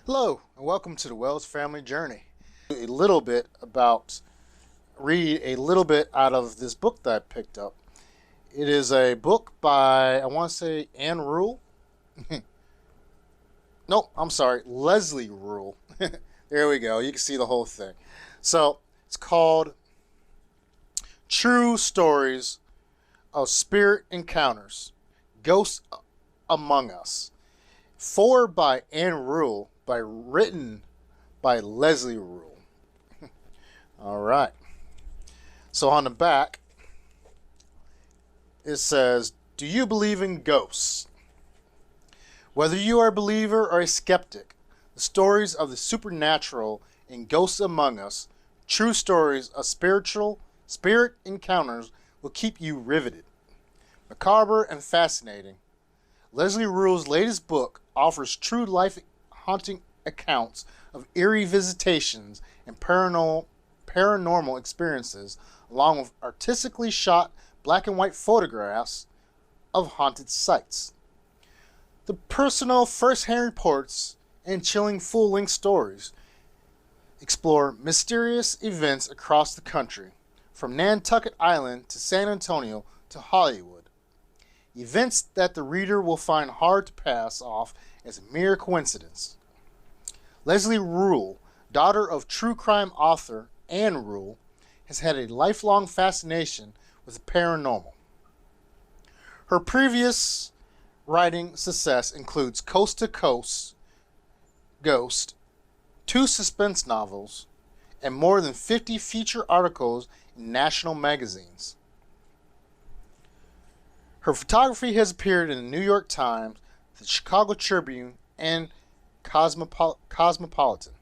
Hello, and welcome to the Wells Family Journey. Read a little bit out of this book that I picked up. It is a book by, I want to say, Anne Rule. Nope, I'm sorry, Leslie Rule. There we go, you can see the whole thing. So, it's called True Stories of Spirit Encounters, Ghosts Among Us. By Anne Rule, written by Leslie Rule. All right. So on the back, it says, "Do you believe in ghosts? Whether you are a believer or a skeptic, the stories of the supernatural and ghosts among us, true stories of spirit encounters will keep you riveted. Macabre and fascinating, Leslie Rule's latest book offers true life haunting accounts of eerie visitations and paranormal experiences, along with artistically shot black and white photographs of haunted sites. The personal first-hand reports and chilling full-length stories explore mysterious events across the country, from Nantucket Island to San Antonio to Hollywood. Events that the reader will find hard to pass off as a mere coincidence. Leslie Rule, daughter of true crime author Anne Rule, has had a lifelong fascination with the paranormal. Her previous writing success includes Coast to Coast, Ghost, 2 suspense novels, and more than 50 feature articles in national magazines. Her photography has appeared in the New York Times, the Chicago Tribune, and Cosmopolitan.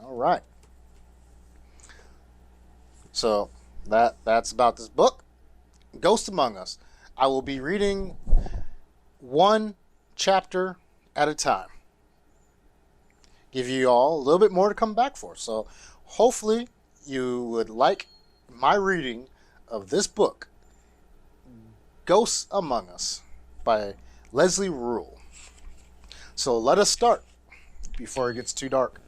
All right. So that's about this book, Ghost Among Us. I will be reading one chapter at a time. Give you all a little bit more to come back for. So hopefully you would like my reading of this book, Ghosts Among Us by Leslie Rule. So let us start before it gets too dark.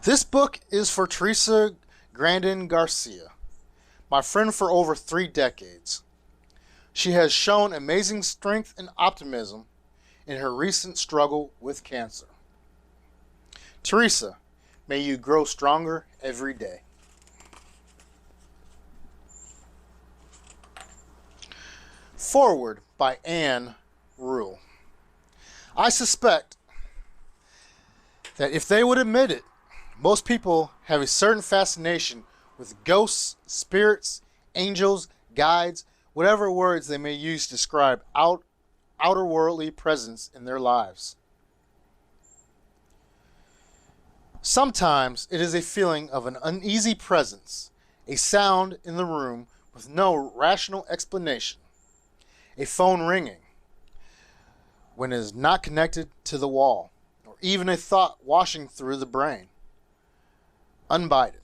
This book is for Teresa Grandin Garcia, my friend for over 3 decades. She has shown amazing strength and optimism in her recent struggle with cancer. Teresa, may you grow stronger every day. Foreword by Anne Rule. I suspect that if they would admit it, most people have a certain fascination with ghosts, spirits, angels, guides, whatever words they may use to describe outerworldly presence in their lives. Sometimes it is a feeling of an uneasy presence, a sound in the room with no rational explanation, a phone ringing when it is not connected to the wall, or even a thought washing through the brain. Unbidden.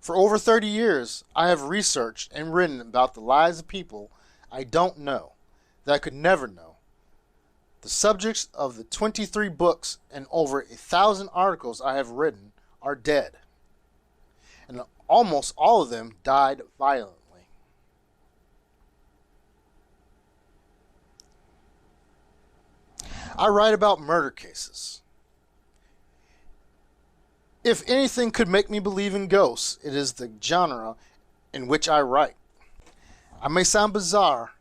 For over 30 years, I have researched and written about the lives of people I don't know, that I could never know. The subjects of the 23 books and over 1,000 articles I have written are dead, and almost all of them died violently. I write about murder cases. If anything could make me believe in ghosts, it is the genre in which I write. I may sound bizarre,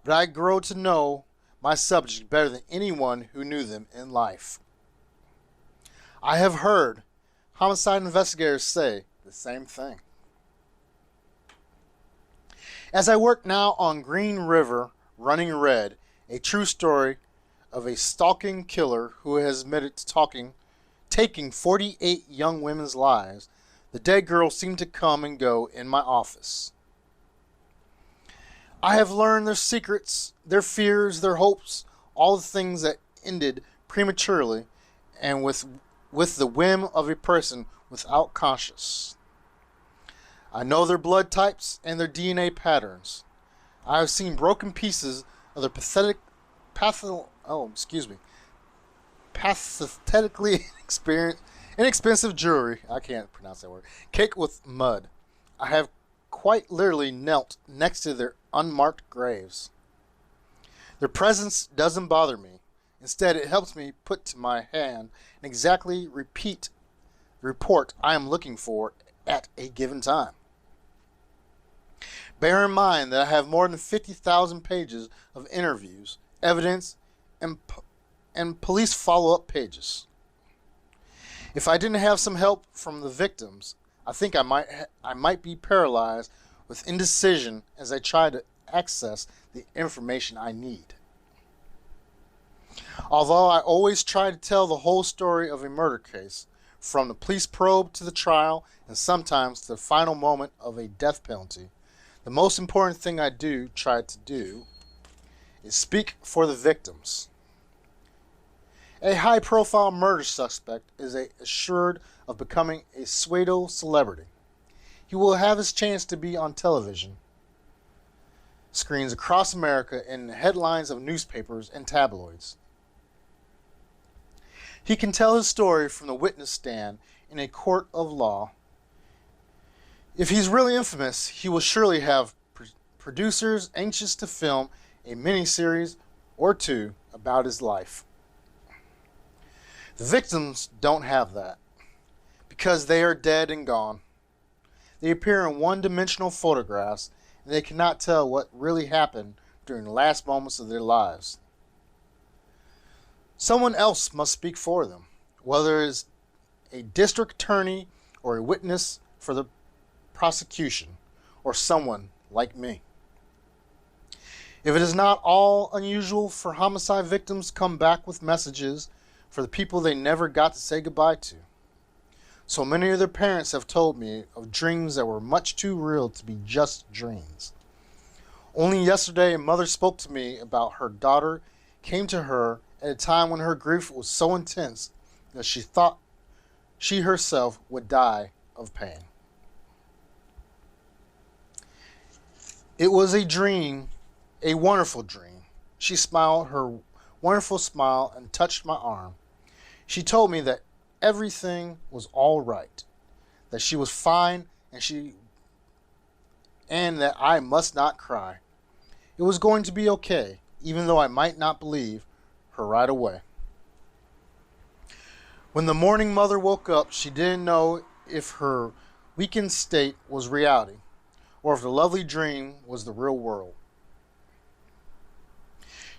but I grow to know my subject better than anyone who knew them in life. I have heard homicide investigators say the same thing. As I work now on Green River Running Red, a true story of a stalking killer who has admitted to taking 48 young women's lives, the dead girls seem to come and go in my office. I have learned their secrets, their fears, their hopes, all the things that ended prematurely and with the whim of a person without conscience. I know their blood types and their DNA patterns. I have seen broken pieces of their pathetically inexpensive jewelry. I can't pronounce that word. Caked with mud. I have quite literally knelt next to their unmarked graves. Their presence doesn't bother me. Instead, it helps me put to my hand and exactly repeat the report I am looking for at a given time. Bear in mind that I have more than 50,000 pages of interviews, evidence, and police follow-up pages. If I didn't have some help from the victims, I think I might be paralyzed with indecision as I try to access the information I need. Although I always try to tell the whole story of a murder case, from the police probe to the trial, and sometimes to the final moment of a death penalty, the most important thing I try to do, is speak for the victims. A high-profile murder suspect is assured of becoming a pseudo celebrity. He will have his chance to be on television screens across America in the headlines of newspapers and tabloids. He can tell his story from the witness stand in a court of law. If he's really infamous, he will surely have producers anxious to film a miniseries or two about his life. The victims don't have that, because they are dead and gone. They appear in one-dimensional photographs, and they cannot tell what really happened during the last moments of their lives. Someone else must speak for them, whether it is a district attorney or a witness for the prosecution, or someone like me. If it is not all unusual for homicide victims to come back with messages for the people they never got to say goodbye to. So many of their parents have told me of dreams that were much too real to be just dreams. Only yesterday, a mother spoke to me about her daughter came to her at a time when her grief was so intense that she thought she herself would die of pain. It was a dream, a wonderful dream. She smiled her wonderful smile and touched my arm. She told me that everything was all right, that she was fine, and that I must not cry. It was going to be okay, even though I might not believe her right away. When the morning mother woke up, she didn't know if her weakened state was reality, or if the lovely dream was the real world.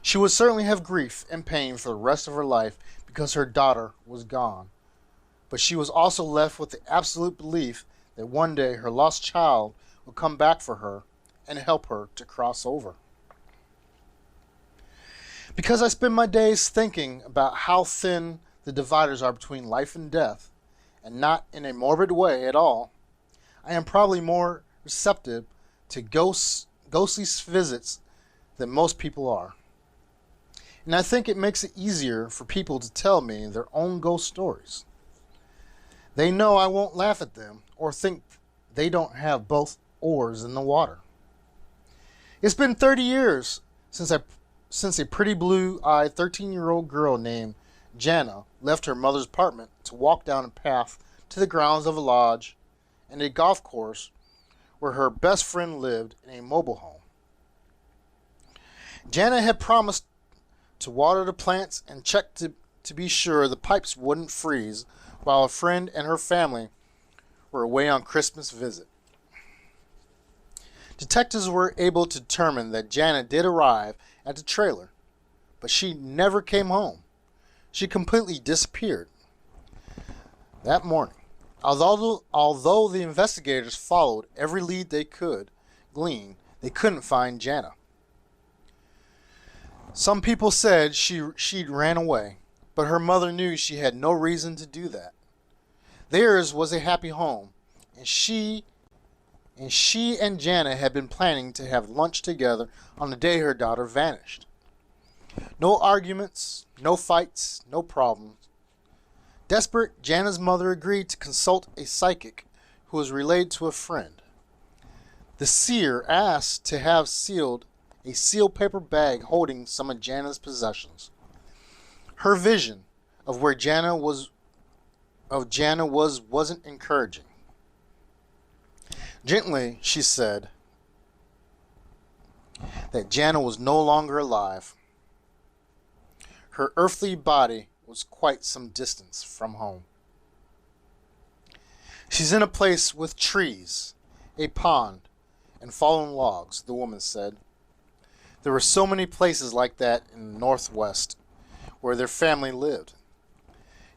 She would certainly have grief and pain for the rest of her life because her daughter was gone. But she was also left with the absolute belief that one day her lost child would come back for her and help her to cross over. Because I spend my days thinking about how thin the dividers are between life and death, and not in a morbid way at all, I am probably more receptive to ghostly visits than most people are. And I think it makes it easier for people to tell me their own ghost stories. They know I won't laugh at them or think they don't have both oars in the water. It's been 30 years since a pretty blue-eyed 13-year-old girl named Jana left her mother's apartment to walk down a path to the grounds of a lodge and a golf course where her best friend lived in a mobile home. Jana had promised to water the plants and check to be sure the pipes wouldn't freeze while a friend and her family were away on Christmas visit. Detectives were able to determine that Jana did arrive at the trailer, but she never came home. She completely disappeared that morning. Although the investigators followed every lead they could glean, they couldn't find Jana. Some people said she'd ran away, but her mother knew she had no reason to do that. Theirs was a happy home, and she and Jana had been planning to have lunch together on the day her daughter vanished. No arguments, no fights, no problems. Desperate, Jana's mother agreed to consult a psychic who was related to a friend. The seer asked to have sealed a sealed paper bag holding some of Jana's possessions. Her vision of where Jana wasn't encouraging. Gently, she said that Jana was no longer alive. Her earthly body was quite some distance from home. She's in a place with trees, a pond, and fallen logs, the woman said. There were so many places like that in the Northwest where their family lived.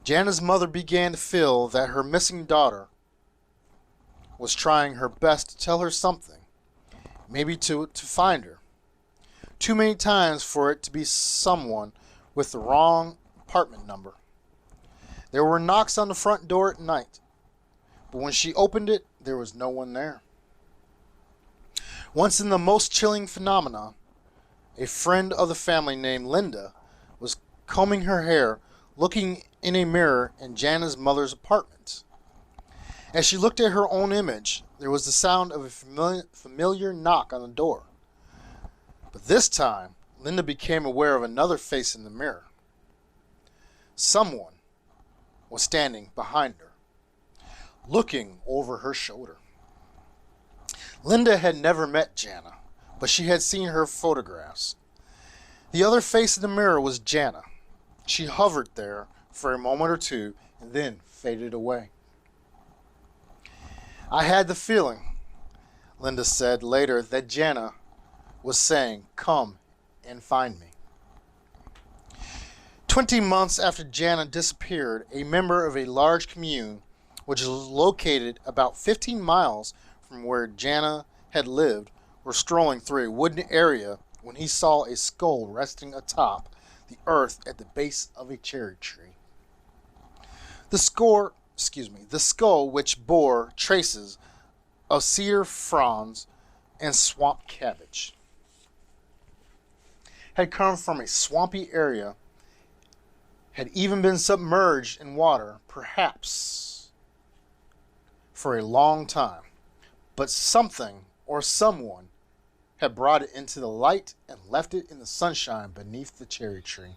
Jana's mother began to feel that her missing daughter was trying her best to tell her something, maybe to find her. Too many times for it to be someone with the wrong apartment number. There were knocks on the front door at night, but when she opened it, there was no one there. Once in the most chilling phenomena, a friend of the family named Linda was combing her hair, looking in a mirror in Jana's mother's apartment. As she looked at her own image, there was the sound of a familiar knock on the door. But this time, Linda became aware of another face in the mirror. Someone was standing behind her, looking over her shoulder. Linda had never met Jana, but she had seen her photographs. The other face in the mirror was Jana. She hovered there for a moment or two and then faded away. I had the feeling, Linda said later, that Jana was saying, "Come and find me." 20 months after Jana disappeared, a member of a large commune, which is located about 15 miles from where Jana had lived, were strolling through a wooded area when he saw a skull resting atop the earth at the base of a cherry tree. The skull, which bore traces of cedar fronds and swamp cabbage, had come from a swampy area, had even been submerged in water, perhaps for a long time, but something or someone had brought it into the light and left it in the sunshine beneath the cherry tree.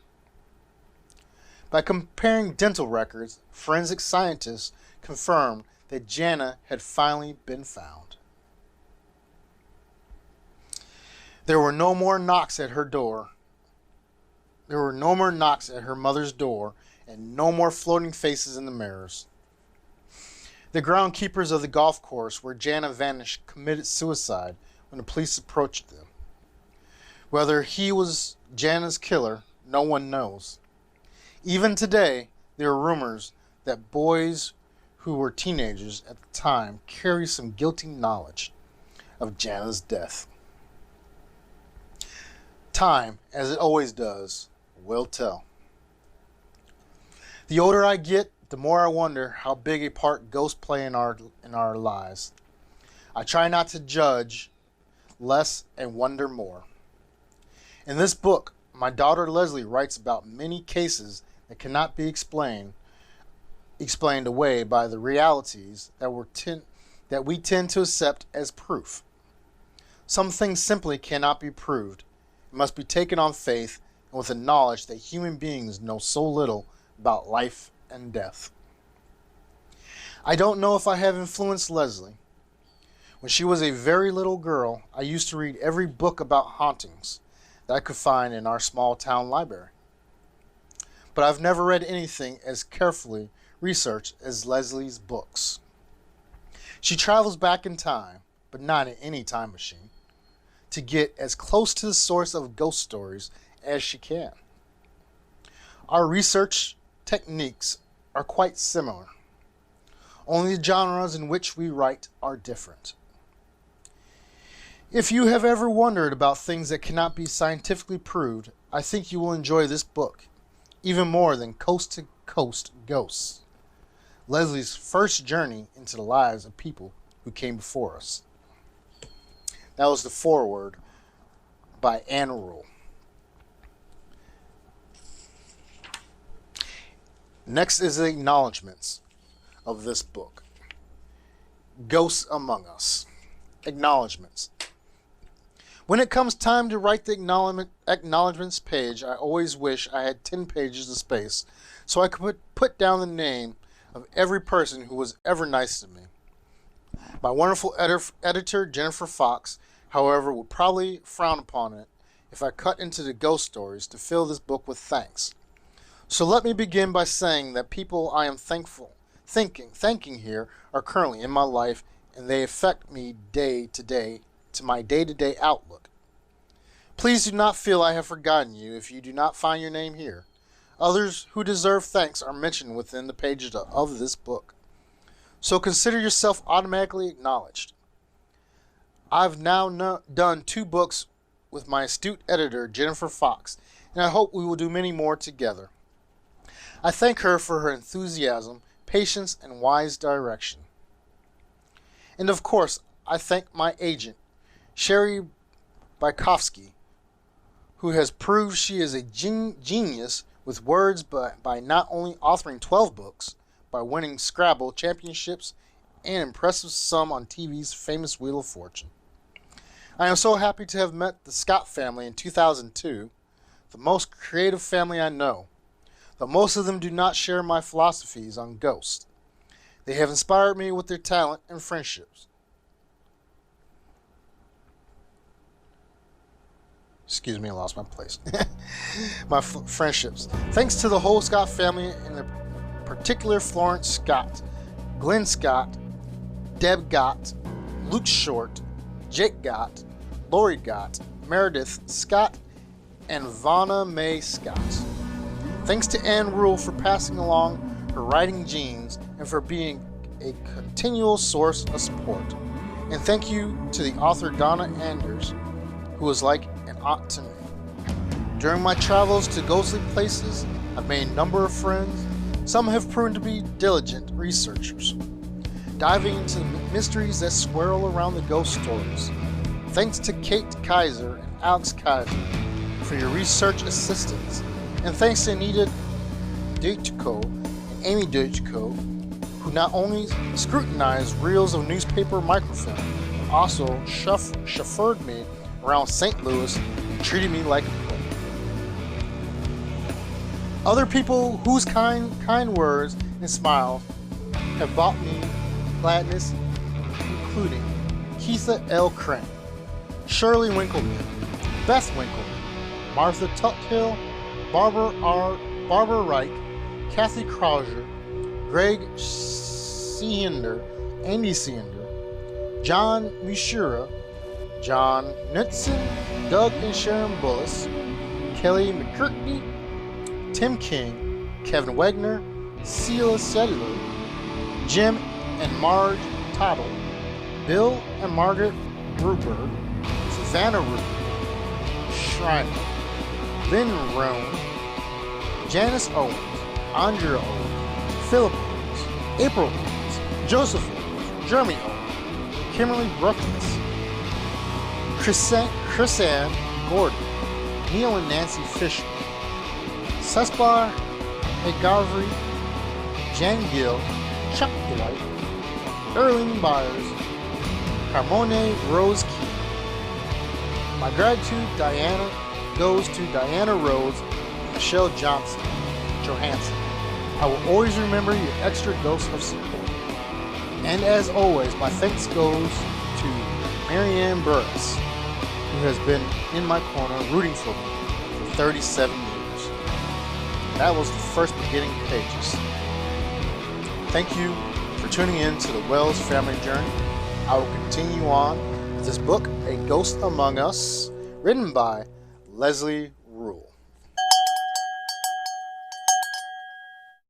By comparing dental records, forensic scientists confirmed that Jana had finally been found. There were no more knocks at her door. There were no more knocks at her mother's door, and no more floating faces in the mirrors. The groundkeepers of the golf course where Jana vanished committed suicide when the police approached them. Whether he was Jana's killer, no one knows. Even today, there are rumors that boys who were teenagers at the time carry some guilty knowledge of Jana's death. Time, as it always does, will tell. The older I get, the more I wonder how big a part ghosts play in our lives. I try not to judge less and wonder more. In this book, my daughter Leslie writes about many cases that cannot be explained away by the realities that we tend to accept as proof. Some things simply cannot be proved. It must be taken on faith and with the knowledge that human beings know so little about life and death. I don't know if I have influenced Leslie. When she was a very little girl, I used to read every book about hauntings that I could find in our small town library. But I've never read anything as carefully researched as Leslie's books. She travels back in time, but not in any time machine, to get as close to the source of ghost stories as she can. Our research techniques are quite similar. Only the genres in which we write are different. If you have ever wondered about things that cannot be scientifically proved, I think you will enjoy this book, even more than Coast to Coast Ghosts, Leslie's first journey into the lives of people who came before us. That was the foreword by Anne Rule. Next is the acknowledgments of this book. Ghosts Among Us. Acknowledgments. When it comes time to write the acknowledgments page, I always wish I had 10 pages of space so I could put down the name of every person who was ever nice to me. My wonderful editor, Jennifer Fox, however, would probably frown upon it if I cut into the ghost stories to fill this book with thanks. So let me begin by saying that people I am thanking here are currently in my life, and they affect me day to day to my day-to-day outlook. Please do not feel I have forgotten you if you do not find your name here. Others who deserve thanks are mentioned within the pages of this book. So consider yourself automatically acknowledged. I've now done 2 books with my astute editor, Jennifer Fox, and I hope we will do many more together. I thank her for her enthusiasm, patience, and wise direction. And of course, I thank my agent, Sherry Bykowski, who has proved she is a genius with words by not only authoring 12 books, by winning Scrabble championships, and impressive sum on TV's famous Wheel of Fortune. I am so happy to have met the Scott family in 2002, the most creative family I know, though most of them do not share my philosophies on ghosts. They have inspired me with their talent and friendships. Excuse me, I lost my place. My friendships. Thanks to the whole Scott family, and in particular Florence Scott, Glenn Scott, Deb Gott, Luke Short, Jake Gott, Lori Gott, Meredith Scott, and Vanna Mae Scott. Thanks to Anne Rule for passing along her writing genes and for being a continual source of support. And thank you to the author Donna Anders, who was like an aunt to me. During my travels to ghostly places, I've made a number of friends. Some have proven to be diligent researchers, diving into the mysteries that swirl around the ghost stories. Thanks to Kate Kaiser and Alex Kaiser for your research assistance, and thanks to Anita Deutschko and Amy Deutschko, who not only scrutinized reels of newspaper microfilm, but also chauffeured me around St. Louis and treated me like a queen. Other people whose kind words and smiles have brought me gladness, including Keitha L. Crane, Shirley Winkleman, Beth Winkleman, Martha Tuthill, Barbara Reich, Kathy Krauser, Greg Seander, Andy Seander, John Mishura, John Knutson, Doug and Sharon Bullis, Kelly McCurtney, Tim King, Kevin Wegner, Celia Settler, Jim and Marge Tottle, Bill and Margaret Ruberg, Savannah Ruberg, Schreiner, Lynn Roan, Janice Owens, Andrea Owens, Philip Owens, April Owens, Joseph Owens, Jeremy Owens, Kimberly Brookins, Chrisanne Gordon, Neil and Nancy Fisher, Sespar Agavri, Jan Gill, Chuck Dwight, Erling Byers, Carmone Rose Key. My gratitude goes to Diana Rhodes and Michelle Johansson. I will always remember your extra dose of support. And as always, my thanks goes to Marianne Burris, who has been in my corner rooting for me for 37 years. That was the first beginning pages. Thank you for tuning in to the Wells Family Journey. I will continue on with this book, A Ghost Among Us, written by Leslie